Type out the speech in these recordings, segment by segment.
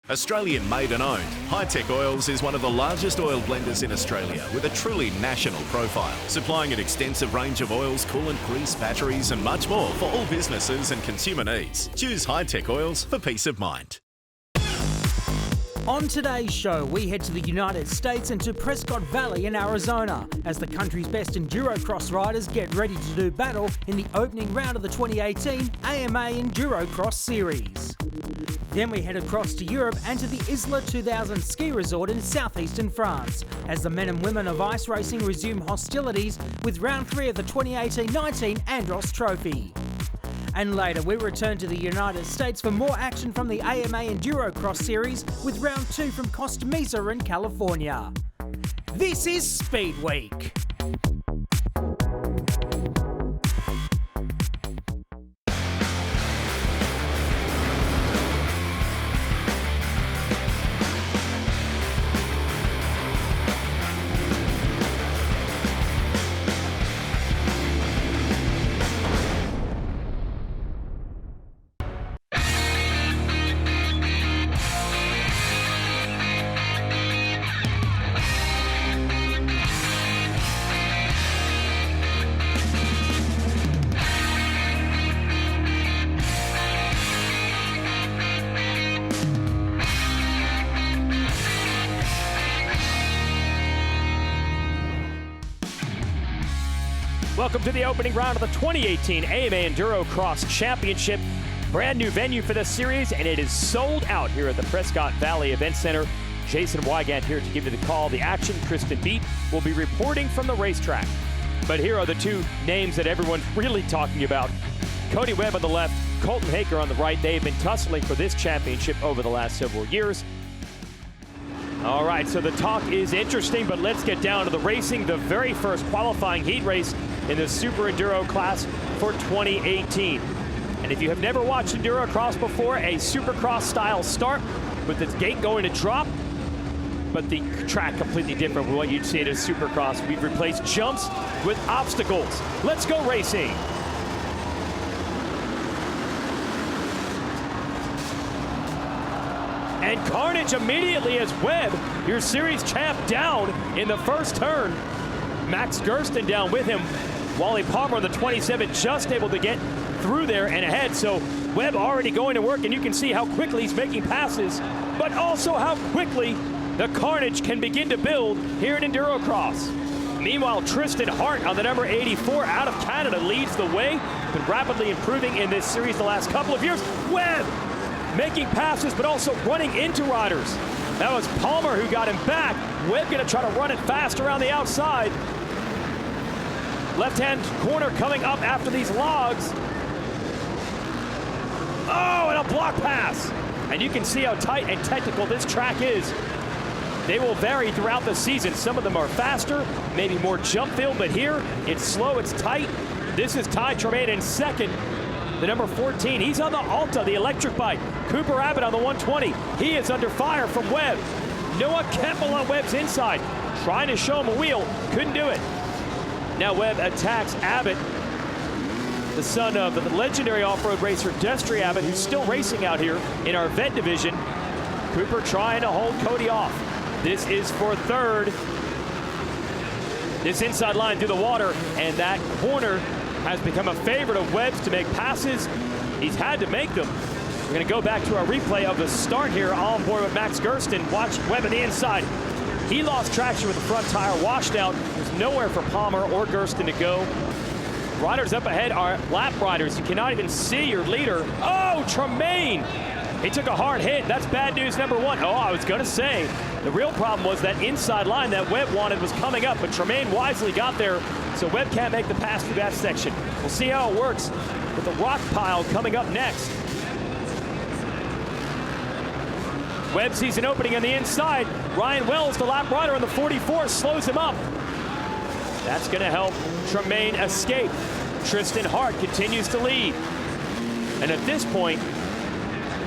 Australian made and owned, Hi-Tech Oils is one of the largest oil blenders in Australia with a truly national profile, supplying an extensive range of oils, coolant, grease, batteries and much more for all businesses and consumer needs. Choose Hi-Tech Oils for peace of mind. On today's show, we head to the United States and to Prescott Valley in Arizona as the country's best Endurocross riders get ready to do battle in the opening round of the 2018 AMA Endurocross Series. Then we head across to Europe and to the Isla 2000 ski resort in southeastern France as the men and women of ice racing resume hostilities with round 3 of the 2018-19 Andros Trophy. And later we return to the United States for more action from the AMA Endurocross Series with round 2 from Costa Mesa in California. This is Speedweek. Welcome to the opening round of the 2018 AMA Endurocross Championship. Brand new venue for this series, and it is sold out here at the Prescott Valley Event Center. Jason Wygant here to give you the call. The action, Kristen Beat, will be reporting from the racetrack. But here are the two names that everyone's really talking about. Cody Webb on the left, Colton Haker on the right. They've been tussling for this championship over the last several years. All right, so the talk is interesting, but let's get down to the racing. The very first qualifying heat race in the Super Enduro class for 2018. And if you have never watched Endurocross before, a Supercross style start with its gate going to drop, but the track completely different from what you'd see at a Supercross. We've replaced jumps with obstacles. Let's go racing. And carnage immediately as Webb, your series champ, down in the first turn. Max Gersten down with him. Wally Palmer on the 27 just able to get through there and ahead. So Webb already going to work, and you can see how quickly he's making passes, but also how quickly the carnage can begin to build here in Endurocross. Meanwhile, Tristan Hart on the number 84 out of Canada leads the way. Been rapidly improving in this series the last couple of years. Webb making passes, but also running into riders. That was Palmer who got him back. Webb gonna try to run it fast around the outside. Left-hand corner coming up after these logs. Oh, and a block pass. And you can see how tight and technical this track is. They will vary throughout the season. Some of them are faster, maybe more jump filled, but here it's slow, it's tight. This is Ty Tremaine in second. The number 14, he's on the Alta, the electric bike. Cooper Abbott on the 120. He is under fire from Webb. Noah Kempel on Webb's inside, trying to show him a wheel, couldn't do it. Now Webb attacks Abbott, the son of the legendary off-road racer Destry Abbott, who's still racing out here in our vet division. Cooper trying to hold Cody off. This is for third. This inside line through the water, and that corner has become a favorite of Webb's to make passes. He's had to make them. We're gonna go back to our replay of the start here on board with Max Gersten. Watch Webb on the inside. He lost traction with the front tire, washed out. There's nowhere for Palmer or Gersten to go. Riders up ahead are lap riders. You cannot even see your leader. Oh, Tremaine! He took a hard hit. That's bad news number one. Oh, I was gonna say, the real problem was that inside line that Webb wanted was coming up, but Tremaine wisely got there, so Webb can't make the pass through that section. We'll see how it works with the rock pile coming up next. Webb sees an opening on the inside. Ryan Wells, the lap rider on the 44, slows him up. That's gonna help Tremaine escape. Tristan Hart continues to lead. And at this point,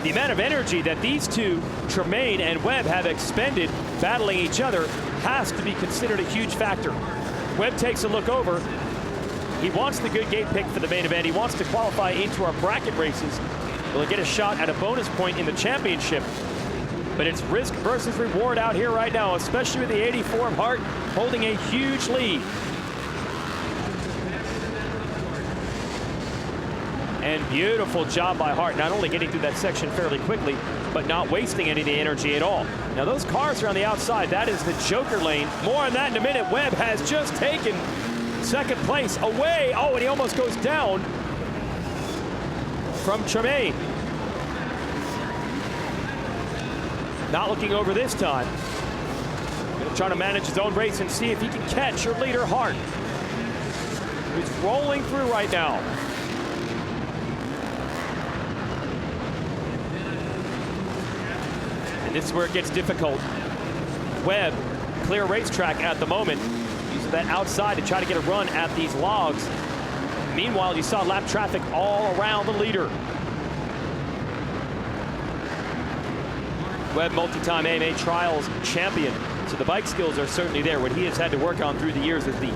the amount of energy that these two, Tremaine and Webb, have expended battling each other has to be considered a huge factor. Webb takes a look over. He wants the good gate pick for the main event. He wants to qualify into our bracket races. Will he get a shot at a bonus point in the championship? but it's risk versus reward out here right now, especially with the 84 of Hart holding a huge lead. And beautiful job by Hart, not only getting through that section fairly quickly, but not wasting any of the energy at all. Now those cars are on the outside. That is the Joker lane. More on that in a minute. Webb has just taken second place away. Oh, and he almost goes down from Tremaine. Not looking over this time. Gonna try to manage his own race and see if he can catch your leader, Hart, who's rolling through right now. This is where it gets difficult. Webb, clear racetrack at the moment. Using that outside to try to get a run at these logs. Meanwhile, you saw lap traffic all around the leader. Webb, multi-time AMA Trials champion. So the bike skills are certainly there. What he has had to work on through the years is the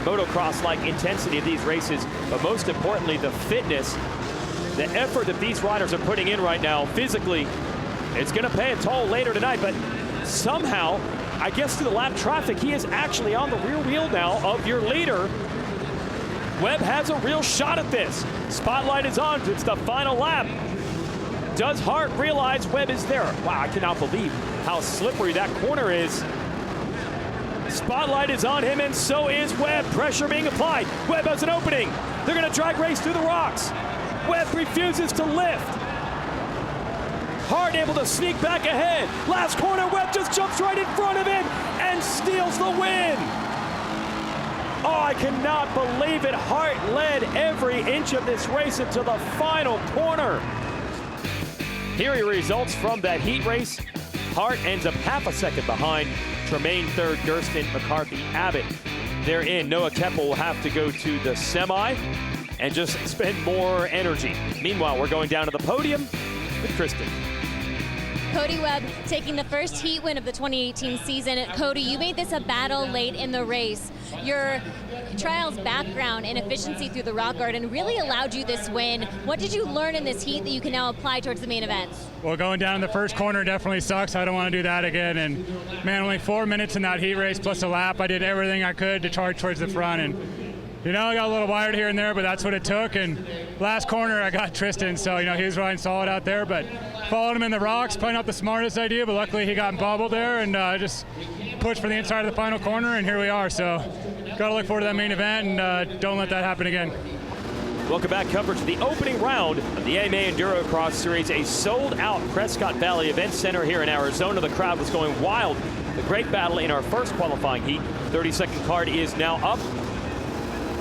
motocross-like intensity of these races, but most importantly, the fitness, the effort that these riders are putting in right now physically. It's going to pay a toll later tonight, but somehow, I guess through the lap traffic, he is actually on the rear wheel now of your leader. Webb has a real shot at this. Spotlight is on. It's the final lap. Does Hart realize Webb is there? Wow, I cannot believe how slippery that corner is. Spotlight is on him, and so is Webb. Pressure being applied. Webb has an opening. They're going to drag race through the rocks. Webb refuses to lift. Hart able to sneak back ahead. Last corner, Webb just jumps right in front of him and steals the win. Oh, I cannot believe it. Hart led every inch of this race until the final corner. Here are your results from that heat race. Hart ends up half a second behind. Tremaine third, Gersten, McCarthy, Abbott. They're in. Noah Keppel will have to go to the semi and just spend more energy. Meanwhile, we're going down to the podium with Kristen. Cody Webb taking the first heat win of the 2018 season. Cody, you made this a battle late in the race. Your trials background and efficiency through the rock garden really allowed you this win. What did you learn in this heat that you can now apply towards the main event? Well, going down in the first corner definitely sucks. I don't want to do that again. And man, only 4 minutes in that heat race plus a lap. I did everything I could to charge towards the front. And you know, I got a little wired here and there, but that's what it took. And last corner, I got Tristan. So, you know, he was riding solid out there, but followed him in the rocks. Probably not the smartest idea, but luckily he got bobbled there and just pushed for the inside of the final corner, and here we are. So, got to look forward to that main event, and don't let that happen again. Welcome back. Coverage of the opening round of the AMA Endurocross Series, a sold-out Prescott Valley Event Center here in Arizona. The crowd was going wild. The great battle in our first qualifying heat. 30-second card is now up.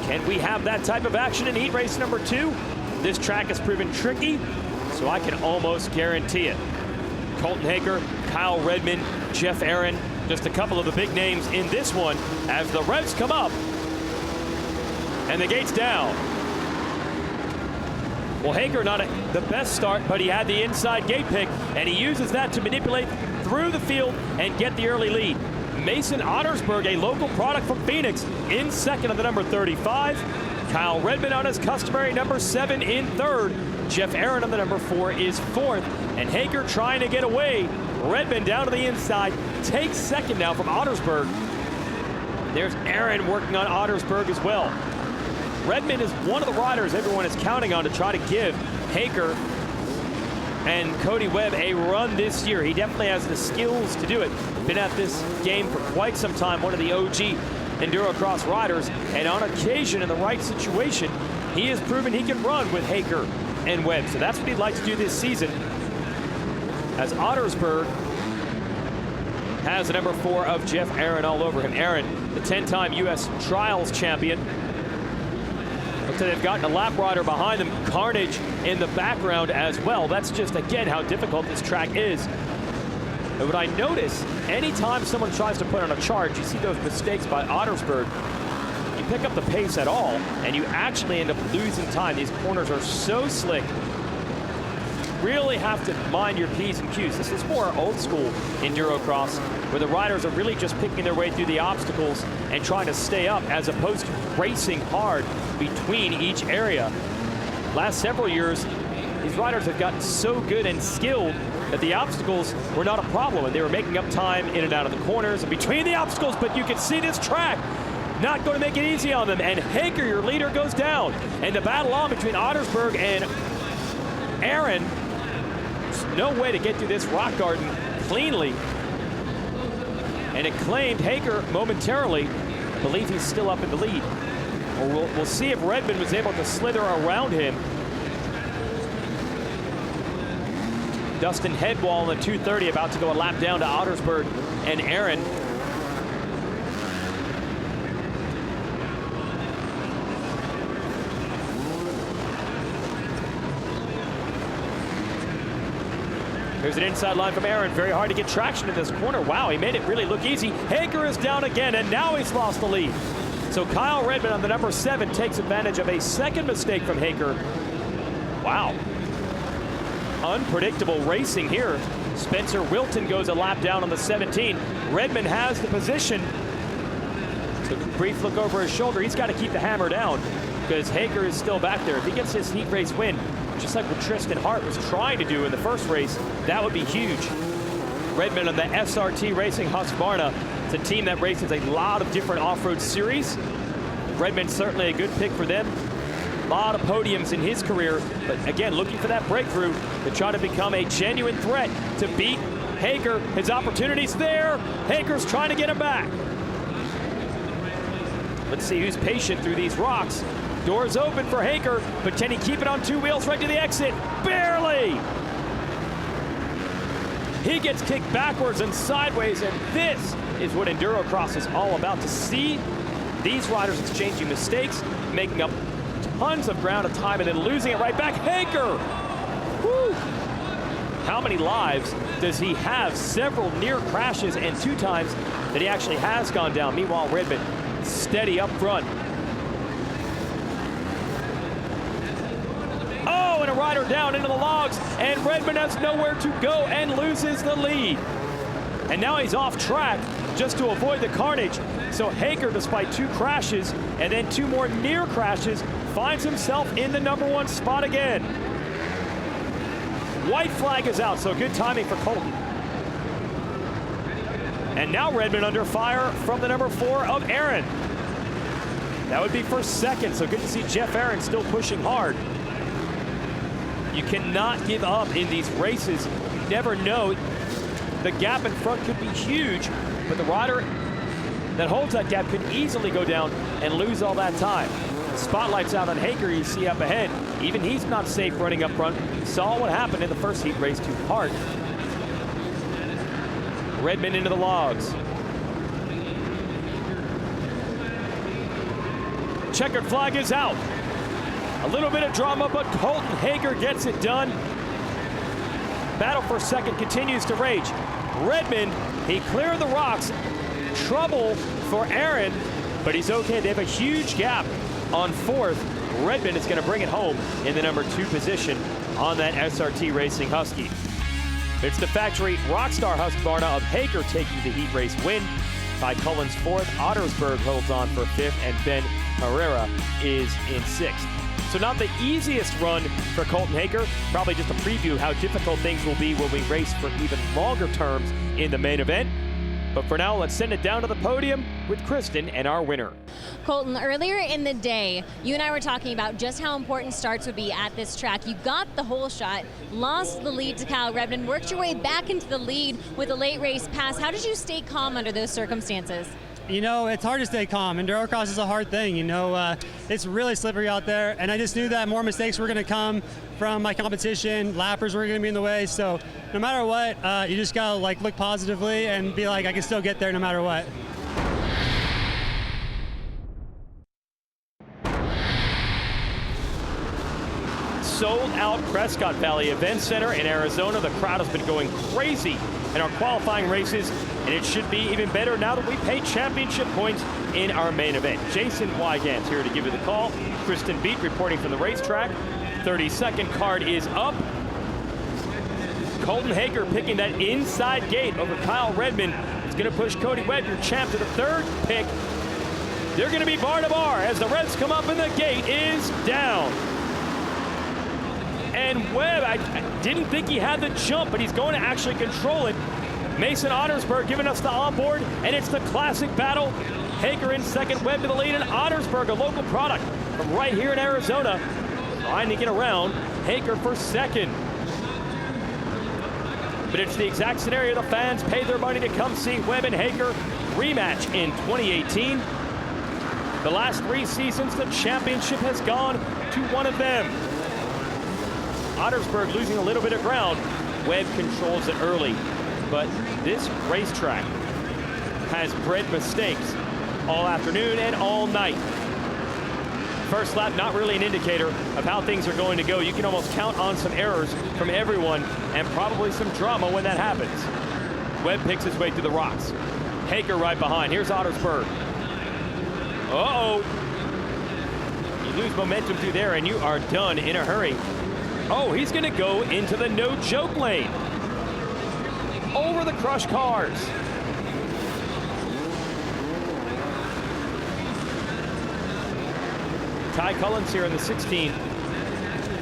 Can we have that type of action in heat race number 2? This track has proven tricky, so I can almost guarantee it. Colton Haker, Kyle Redmond, Jeff Aaron, just a couple of the big names in this one as the revs come up and the gates down. Well, Haker not the best start, but he had the inside gate pick, and he uses that to manipulate through the field and get the early lead. Mason Ottersberg, a local product from Phoenix, in second on the number 35. Kyle Redmond on his customary number 7 in third. Jeff Aaron on the number 4 is fourth. And Haker trying to get away. Redmond down to the inside, takes second now from Ottersberg. There's Aaron working on Ottersberg as well. Redmond is one of the riders everyone is counting on to try to give Haker and Cody Webb a run this year. He definitely has the skills to do it. Been at this game for quite some time, one of the OG Endurocross riders, and on occasion in the right situation, he has proven he can run with Haker and Webb. So that's what he'd like to do this season, as Ottersberg has the number 4 of Jeff Aaron all over him. Aaron, the 10-time U.S. Trials champion. So they've gotten a lap rider behind them, Carnage in the background as well. That's just, again, how difficult this track is. And what I notice, anytime someone tries to put on a charge, you see those mistakes by Ottersberg. You pick up the pace at all, and you actually end up losing time. These corners are so slick. Really have to mind your P's and Q's. This is more old school Endurocross, where the riders are really just picking their way through the obstacles and trying to stay up, as opposed to racing hard between each area. Last several years, these riders have gotten so good and skilled that the obstacles were not a problem, and they were making up time in and out of the corners and between the obstacles, but you can see this track not going to make it easy on them, and Hager, your leader, goes down. And the battle on between Ottersberg and Aaron, there's no way to get through this rock garden cleanly. And it claimed Hager momentarily. I believe he's still up in the lead. Or we'll see if Redmond was able to slither around him. Dustin Headwall in the 230 about to go a lap down to Ottersberg and Aaron. Here's an inside line from Aaron. Very hard to get traction in this corner. Wow, he made it really look easy. Hager is down again, and now he's lost the lead. So Kyle Redmond on the number 7 takes advantage of a second mistake from Hager. Wow. Unpredictable racing here. Spencer Wilton goes a lap down on the 17. Redmond has the position. Took a brief look over his shoulder. He's got to keep the hammer down because Hager is still back there. If he gets his heat race win, just like what Tristan Hart was trying to do in the first race, that would be huge. Redmond on the SRT Racing Husqvarna. It's a team that races a lot of different off-road series. Redmond's certainly a good pick for them. A lot of podiums in his career, but again, looking for that breakthrough to try to become a genuine threat to beat Hager. His opportunity's there. Hager's trying to get him back. Let's see who's patient through these rocks. Doors open for Hager, but can he keep it on 2 wheels right to the exit? Barely! He gets kicked backwards and sideways, and this is what Endurocross is all about. To see these riders exchanging mistakes, making up tons of ground of time, and then losing it right back. Hager! Woo! How many lives does he have? Several near crashes, and 2 times that he actually has gone down. Meanwhile, Redmond steady up front. Oh, and a rider down into the logs, and Redmond has nowhere to go and loses the lead. And now he's off track just to avoid the carnage. So Hager, despite 2 crashes and then 2 more near crashes, finds himself in the number 1 spot again. White flag is out, so good timing for Colton. And now Redmond under fire from the number 4 of Aaron. That would be for second, so good to see Jeff Aaron still pushing hard. You cannot give up in these races. You never know. The gap in front could be huge, but the rider that holds that gap could easily go down and lose all that time. The spotlight's out on Hager, you see up ahead. Even he's not safe running up front. Saw what happened in the first heat race to Hart. Redmond into the logs. Checkered flag is out. A little bit of drama, but Colton Hager gets it done. Battle for second continues to rage. Redmond, he cleared the rocks. Trouble for Aaron, but he's okay. They have a huge gap on 4th. Redmond is going to bring it home in the number 2 position on that SRT Racing Husky. It's the factory Rockstar Husqvarna of Hager taking the heat race win. Ty Cullen's 4th. Ottersberg holds on for 5th, and Ben Herrera is in 6th. So not the easiest run for Colton Hager. Probably just a preview how difficult things will be when we race for even longer terms in the main event. But for now, let's send it down to the podium with Kristen and our winner. Colton, earlier in the day, you and I were talking about just how important starts would be at this track. You got the whole shot, lost the lead to Kyle Redmond, worked your way back into the lead with a late race pass. How did you stay calm under those circumstances? You know, it's hard to stay calm. Endurocross is a hard thing. You know, it's really slippery out there, and I just knew that more mistakes were going to come from my competition. Lappers were going to be in the way, so no matter what, you just got to look positively and be like, I can still get there no matter what. Sold out Prescott Valley Event Center in Arizona. The crowd has been going crazy in our qualifying races, and it should be even better now that we pay championship points in our main event. Jason Wygant here to give you the call. Kristen Beat reporting from the racetrack. 30-second card is up. Colton Hager picking that inside gate over Kyle Redmond. It's going to push Cody Webb, your champ, to the 3rd pick. They're going to be bar to bar as the Reds come up and the gate is down. and Webb, I didn't think he had the jump, but he's going to actually control it. Mason Ottersberg giving us the onboard, and it's the classic battle. Hager in second, Webb to the lead, and Ottersberg, a local product from right here in Arizona, trying to get around Hager for second. But it's the exact scenario the fans paid their money to come see. Webb and Hager rematch in 2018. The last 3 seasons, the championship has gone to one of them. Ottersberg losing a little bit of ground. Webb controls it early. But this racetrack has bred mistakes all afternoon and all night. First lap, not really an indicator of how things are going to go. You can almost count on some errors from everyone and probably some drama when that happens. Webb picks his way through the rocks. Hager right behind. Here's Ottersberg. Uh-oh. You lose momentum through there and you are done in a hurry. Oh, he's going to go into the no-joke lane. Over the crushed cars. Ty Collins here in the 16.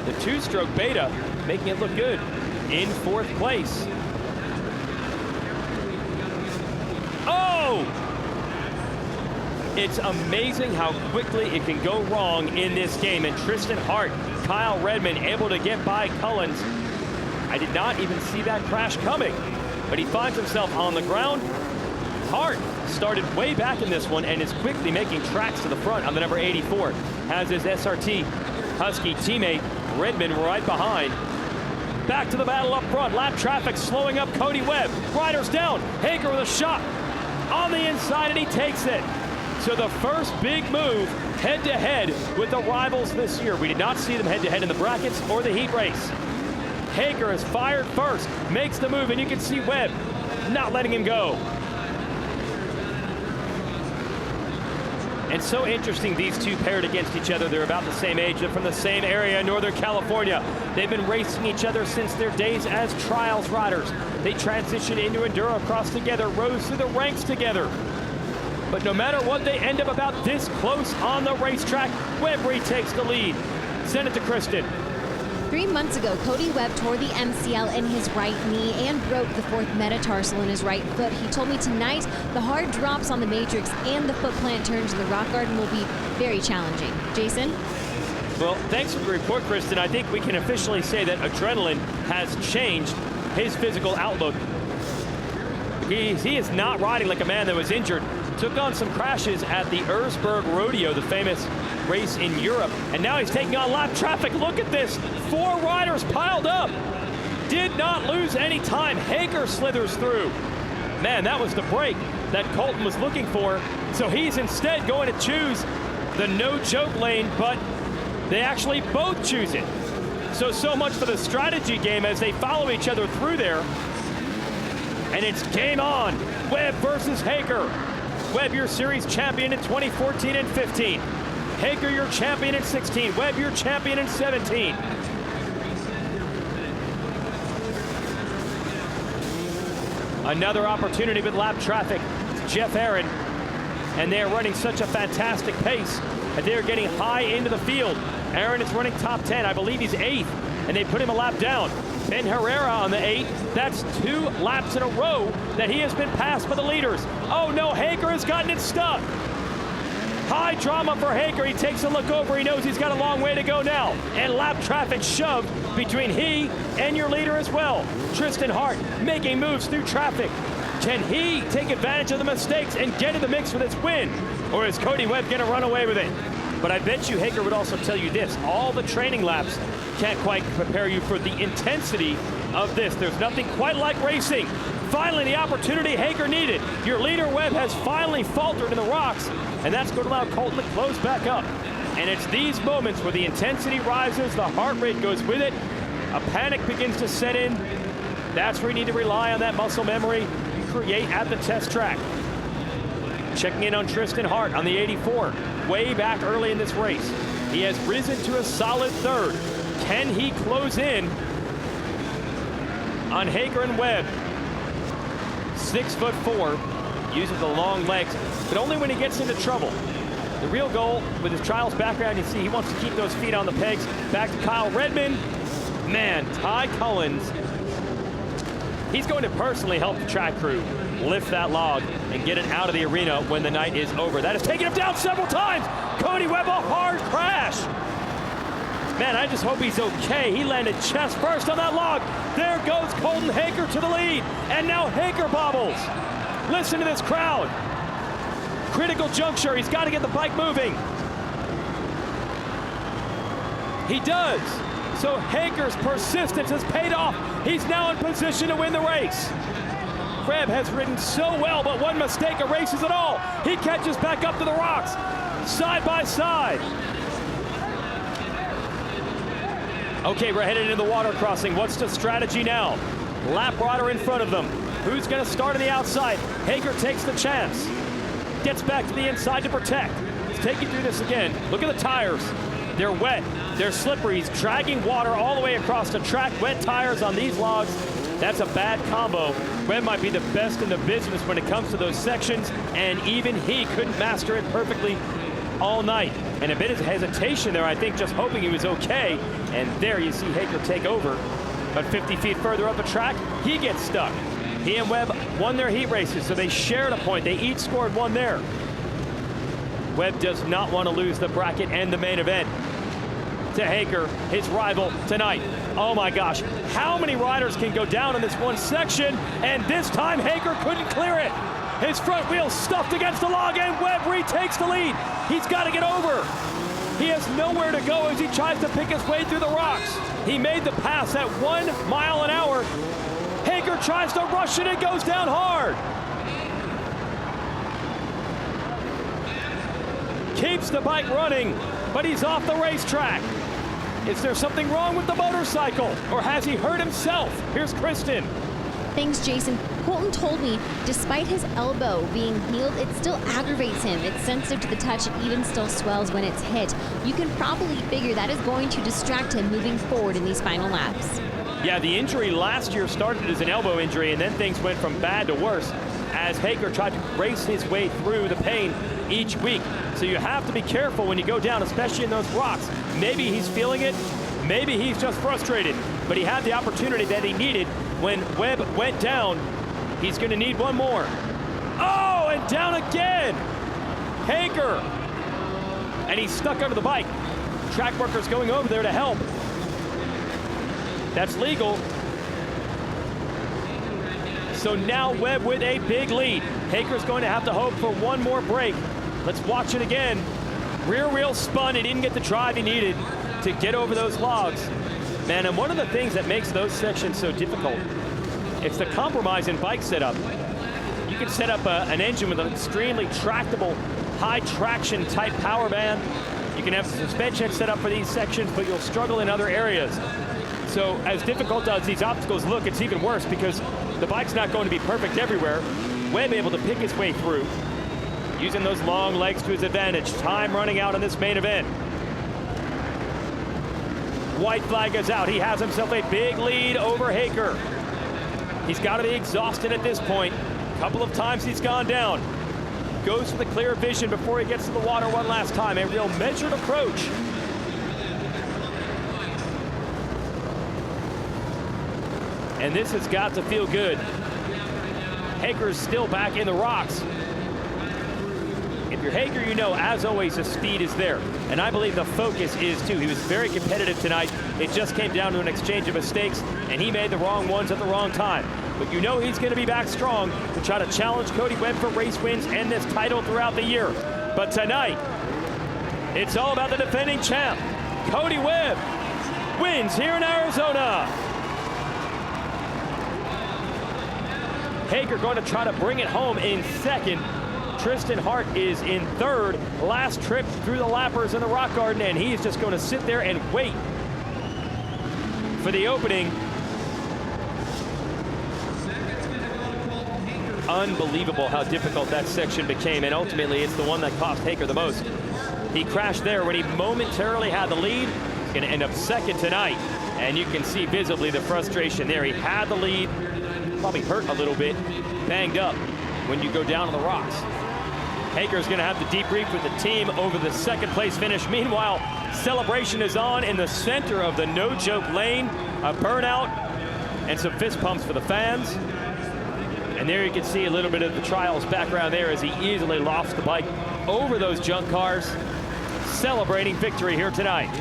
The 2-stroke beta making it look good in 4th place. Oh! It's amazing how quickly it can go wrong in this game. And Tristan Hart, Kyle Redmond able to get by Collins. I did not even see that crash coming, but he finds himself on the ground. Hart started way back in this one and is quickly making tracks to the front on the number 84. Has his SRT Husky teammate Redmond right behind. Back to the battle up front. Lap traffic slowing up Cody Webb. Riders down. Hager with a shot on the inside, and he takes it. So the first big move head-to-head with the rivals this year. We did not see them head-to-head in the brackets or the heat race. Hager is fired first, makes the move, and you can see Webb not letting him go. And so interesting, these two paired against each other. They're about the same age. They're from the same area, Northern California. They've been racing each other since their days as trials riders. They transitioned into Endurocross together, rose through the ranks together. But no matter what, they end up about this close on the racetrack. Webb retakes the lead. Send it to Kristen. 3 months ago, Cody Webb tore the MCL in his right knee and broke the 4th metatarsal in his right foot. He told me tonight the hard drops on the matrix and the foot plant turns in the rock garden will be very challenging. Jason? Well, thanks for the report, Kristen. I think we can officially say that adrenaline has changed his physical outlook. He is not riding like a man that was injured. Took on some crashes at the Erzberg Rodeo, the famous race in Europe, and now he's taking on lap traffic. Look at this, 4 riders piled up. Did not lose any time. Hager slithers through. Man, that was the break that Colton was looking for. So he's instead going to choose the no-joke lane, but they actually both choose it. So much for the strategy game as they follow each other through there. And it's game on. Webb versus Hager. Webb, your series champion in 2014 and 15. Hager, your champion in 16. Webb, your champion in 17. Another opportunity with lap traffic. It's Jeff Aaron. And they are running such a fantastic pace that they are getting high into the field. Aaron is running top 10. I believe he's 8th. And they put him a lap down. Ben Herrera on the 8. That's 2 laps in a row that he has been passed by the leaders. Oh no, Hager has gotten it stuck. High drama for Hager. He takes a look over. He knows he's got a long way to go now. And lap traffic shoved between he and your leader as well. Tristan Hart making moves through traffic. Can he take advantage of the mistakes and get in the mix for this win? Or is Cody Webb going to run away with it? But I bet you Hager would also tell you this. All the training laps can't quite prepare you for the intensity of this. There's nothing quite like racing. Finally, the opportunity Hager needed. Your leader, Webb, has finally faltered in the rocks, and that's going to allow Colton to close back up. And it's these moments where the intensity rises, the heart rate goes with it, a panic begins to set in. That's where you need to rely on that muscle memory you create at the test track. Checking in on Tristan Hart on the 84, way back early in this race. He has risen to a solid 3rd. Can he close in on Hager and Webb? 6'4", uses the long legs, but only when he gets into trouble. The real goal with his trials background, you see he wants to keep those feet on the pegs. Back to Kyle Redmond. Man, Ty Collins, he's going to personally help the track crew lift that log and get it out of the arena when the night is over. That has taken him down several times. Cody Webb, a hard crash. Man, I just hope he's okay. He landed chest first on that log. There goes Colton Haker to the lead. And now Haker bobbles. Listen to this crowd. Critical juncture. He's got to get the bike moving. He does. So Haker's persistence has paid off. He's now in position to win the race. Webb has ridden so well, but one mistake erases it all. He catches back up to the rocks, side by side. Okay, we're headed into the water crossing. What's the strategy now? Lap rider in front of them. Who's going to start on the outside? Haker takes the chance. Gets back to the inside to protect. Let's take you through this again. Look at the tires. They're wet. They're slippery. He's dragging water all the way across the track. Wet tires on these logs. That's a bad combo. Webb might be the best in the business when it comes to those sections, and even he couldn't master it perfectly all night. And a bit of hesitation there, I think, just hoping he was okay. And there you see Haker take over. But 50 feet further up the track, he gets stuck. He and Webb won their heat races, so they shared a point. They each scored one there. Webb does not want to lose the bracket and the main event to Haker, his rival tonight. Oh my gosh, how many riders can go down in this one section? And this time Haker couldn't clear it. His front wheel stuffed against the log, and Webb retakes the lead. He's got to get over. He has nowhere to go as he tries to pick his way through the rocks. He made the pass at 1 mile an hour. Haker tries to rush it and goes down hard. Keeps the bike running, but he's off the racetrack. Is there something wrong with the motorcycle, or has he hurt himself? Here's Kristen. Thanks, Jason. Colton told me, despite his elbow being healed, it still aggravates him. It's sensitive to the touch and even still swells when it's hit. You can probably figure that is going to distract him moving forward in these final laps. Yeah, the injury last year started as an elbow injury, and then things went from bad to worse as Haker tried to race his way through the pain each week. So you have to be careful when you go down, especially in those rocks. Maybe he's feeling it, maybe he's just frustrated, but he had the opportunity that he needed when Webb went down. He's going to need one more. Oh, and down again. Haker. And he's stuck under the bike. Track workers going over there to help. That's legal. So now Webb with a big lead. Haker's going to have to hope for one more break. Let's watch it again. Rear wheel spun. He didn't get the drive he needed to get over those logs. Man, and one of the things that makes those sections so difficult, it's the compromise in bike setup. You can set up an engine with an extremely tractable, high traction type power band. You can have suspension set up for these sections, but you'll struggle in other areas. So as difficult as these obstacles look, it's even worse because the bike's not going to be perfect everywhere. Webb able to pick his way through, using those long legs to his advantage. Time running out in this main event. White flag is out. He has himself a big lead over Haker. He's got to be exhausted at this point. A couple of times he's gone down. Goes for the clear vision before he gets to the water one last time. A real measured approach. And this has got to feel good. Haker's still back in the rocks. If you're Haker, you know, as always, the speed is there. And I believe the focus is too. He was very competitive tonight. It just came down to an exchange of mistakes, and he made the wrong ones at the wrong time. But you know he's going to be back strong to try to challenge Cody Webb for race wins and this title throughout the year. But tonight, it's all about the defending champ. Cody Webb wins here in Arizona. Haker going to try to bring it home in second. Tristan Hart is in third. Last trip through the lappers in the rock garden, and he's just going to sit there and wait for the opening. Unbelievable how difficult that section became, and ultimately it's the one that cost Haker the most. He crashed there when he momentarily had the lead. He's going to end up second tonight, and you can see visibly the frustration there. He had the lead, probably hurt a little bit, banged up when you go down on the rocks. Hager's going to have the debrief with the team over the second place finish. Meanwhile, celebration is on in the center of the no-joke lane. A burnout and some fist pumps for the fans. And there you can see a little bit of the trials background there as he easily lofts the bike over those junk cars, celebrating victory here tonight.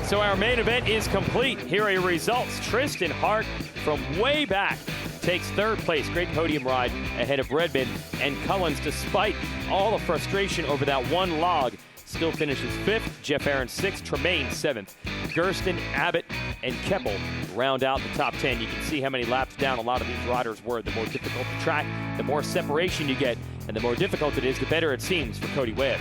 So our main event is complete. Here are your results. Tristan Hart from way back takes third place. Great podium ride ahead of Redmond. And Cullens, despite all the frustration over that one log, still finishes fifth. Jeff Aaron sixth. Tremaine seventh. Gersten, Abbott, and Keppel round out the top 10. You can see how many laps down a lot of these riders were. The more difficult the track, the more separation you get, and the more difficult it is, the better it seems for Cody Webb.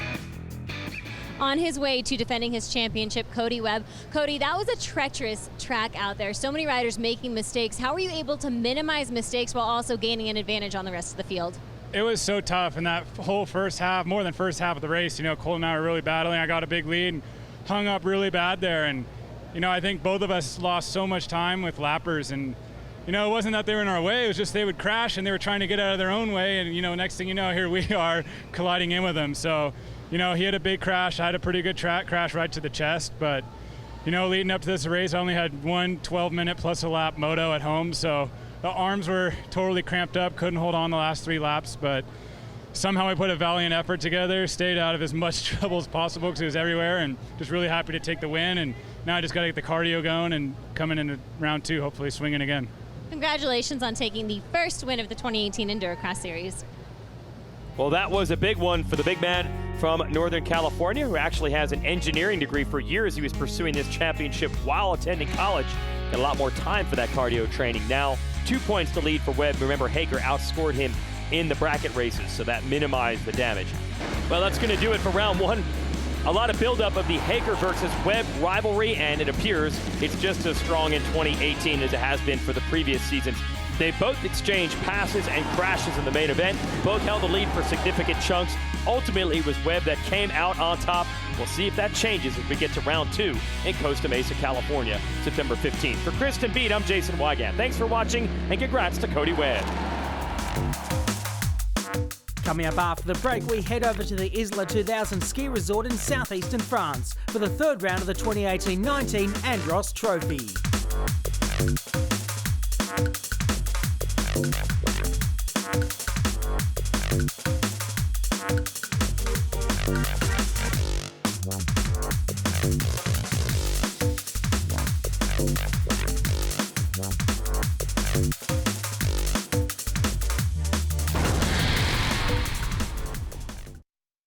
On his way to defending his championship, Cody Webb. Cody, that was a treacherous track out there. So many riders making mistakes. How were you able to minimize mistakes while also gaining an advantage on the rest of the field? It was so tough in that whole first half, more than first half of the race. You know, Cole and I were really battling. I got a big lead and hung up really bad there. And, you know, I think both of us lost so much time with lappers. And, you know, it wasn't that they were in our way. It was just they would crash and they were trying to get out of their own way. And, you know, next thing you know, here we are colliding in with them. So, you know, he had a big crash. I had a pretty good crash right to the chest. But, you know, leading up to this race, I only had one 12-minute plus a lap moto at home. So the arms were totally cramped up, couldn't hold on the last 3 laps. But somehow I put a valiant effort together, stayed out of as much trouble as possible because it was everywhere, and just really happy to take the win. And now I just got to get the cardio going and coming into round 2, hopefully swinging again. Congratulations on taking the first win of the 2018 Endurocross Series. Well, that was a big one for the big man from Northern California, who actually has an engineering degree. For years, he was pursuing this championship while attending college. Got a lot more time for that cardio training. Now, 2 points to lead for Webb. Remember, Hager outscored him in the bracket races, so that minimized the damage. Well, that's going to do it for round 1. A lot of buildup of the Hager versus Webb rivalry, and it appears it's just as strong in 2018 as it has been for the previous seasons. They both exchanged passes and crashes in the main event. Both held the lead for significant chunks. Ultimately, it was Webb that came out on top. We'll see if that changes as we get to round 2 in Costa Mesa, California, September 15th. For Kristen Beed, I'm Jason Wygant. Thanks for watching, and congrats to Cody Webb. Coming up after the break, we head over to the Isla 2000 ski resort in southeastern France for the third round of the 2018-19 Andros Trophy.